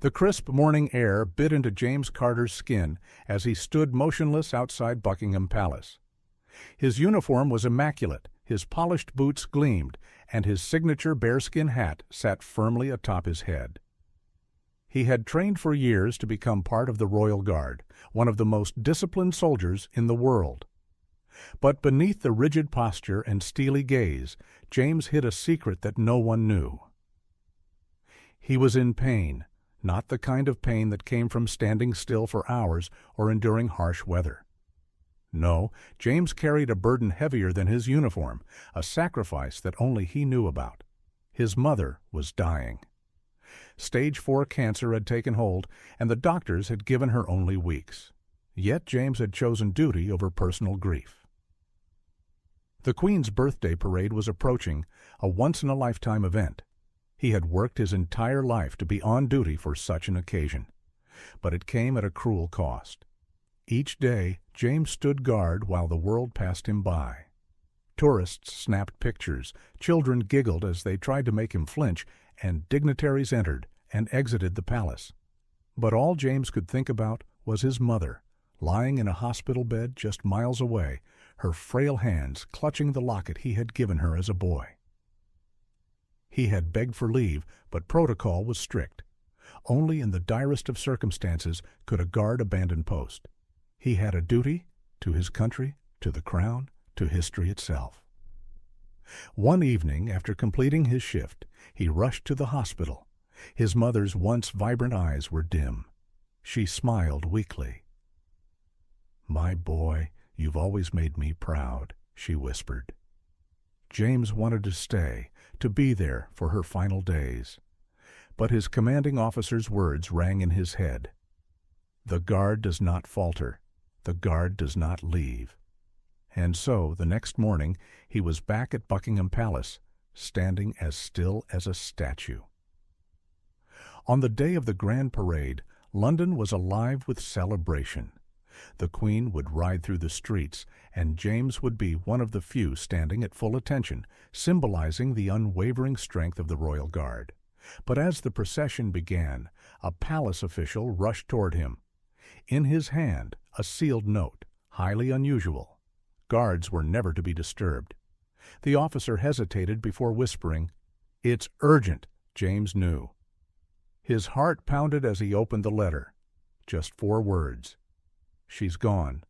The crisp morning air bit into James Carter's skin as he stood motionless outside Buckingham Palace. His uniform was immaculate, his polished boots gleamed, and his signature bearskin hat sat firmly atop his head. He had trained for years to become part of the Royal Guard, one of the most disciplined soldiers in the world. But beneath the rigid posture and steely gaze, James hid a secret that no one knew. He was in pain, not the kind of pain that came from standing still for hours or enduring harsh weather. No, James carried a burden heavier than his uniform, a sacrifice that only he knew about. His mother was dying. Stage 4 cancer had taken hold, and the doctors had given her only weeks. Yet James had chosen duty over personal grief. The Queen's birthday parade was approaching, a once-in-a-lifetime event. He had worked his entire life to be on duty for such an occasion. But it came at a cruel cost. Each day, James stood guard while the world passed him by. Tourists snapped pictures, children giggled as they tried to make him flinch, and dignitaries entered and exited the palace. But all James could think about was his mother, lying in a hospital bed just miles away, her frail hands clutching the locket he had given her as a boy. He had begged for leave, but protocol was strict. Only in the direst of circumstances could a guard abandon post. He had a duty to his country, to the crown, to history itself. One evening, after completing his shift, he rushed to the hospital. His mother's once vibrant eyes were dim. She smiled weakly. "My boy, you've always made me proud," she whispered. James wanted to stay, to be there for her final days. But his commanding officer's words rang in his head. The guard does not falter. The guard does not leave. And so, the next morning, he was back at Buckingham Palace, standing as still as a statue. On the day of the grand parade, London was alive with celebration. The Queen would ride through the streets, and James would be one of the few standing at full attention, symbolizing the unwavering strength of the Royal Guard. But as the procession began, a palace official rushed toward him. In his hand, a sealed note, highly unusual. Guards were never to be disturbed. The officer hesitated before whispering, "It's urgent," James knew. His heart pounded as he opened the letter. Just 4 words. "She's gone.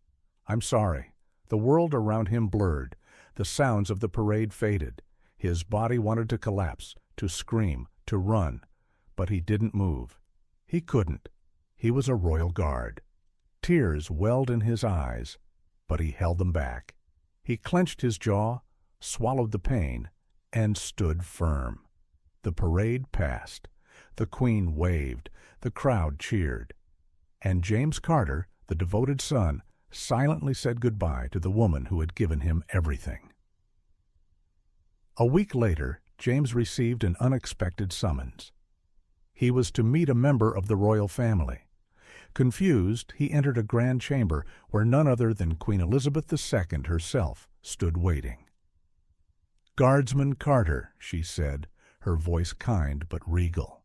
I'm sorry." The world around him blurred. The sounds of the parade faded. His body wanted to collapse, to scream, to run. But he didn't move. He couldn't. He was a Royal Guard. Tears welled in his eyes, but he held them back. He clenched his jaw, swallowed the pain, and stood firm. The parade passed. The Queen waved. The crowd cheered. And James Carter, the devoted son, silently said goodbye to the woman who had given him everything. A week later, James received an unexpected summons. He was to meet a member of the royal family. Confused, he entered a grand chamber where none other than Queen Elizabeth II herself stood waiting. "Guardsman Carter," she said, her voice kind but regal.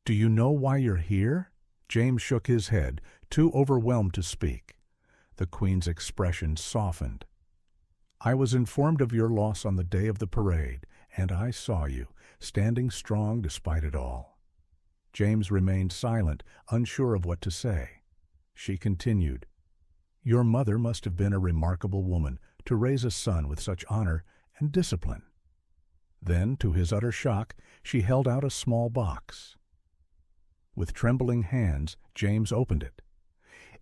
"Do you know why you're here?" James shook his head, too overwhelmed to speak. The Queen's expression softened. "I was informed of your loss on the day of the parade, and I saw you, standing strong despite it all." James remained silent, unsure of what to say. She continued, "Your mother must have been a remarkable woman to raise a son with such honor and discipline." Then, to his utter shock, she held out a small box. With trembling hands, James opened it.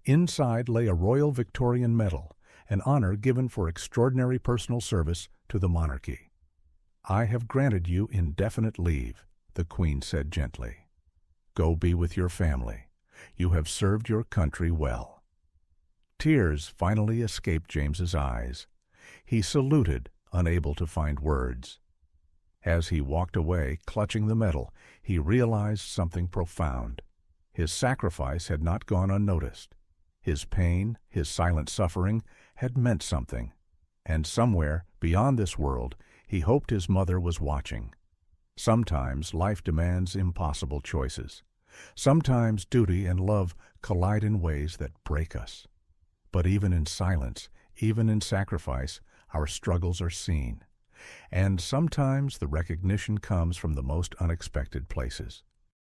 Inside lay a Royal Victorian Medal, an honor given for extraordinary personal service to the monarchy. "I have granted you indefinite leave," the Queen said gently. "Go be with your family. You have served your country well." Tears finally escaped James's eyes. He saluted, unable to find words. As he walked away, clutching the medal, he realized something profound. His sacrifice had not gone unnoticed. His pain, his silent suffering, had meant something. And somewhere, beyond this world, he hoped his mother was watching. Sometimes life demands impossible choices. Sometimes duty and love collide in ways that break us. But even in silence, even in sacrifice, our struggles are seen. And sometimes the recognition comes from the most unexpected places.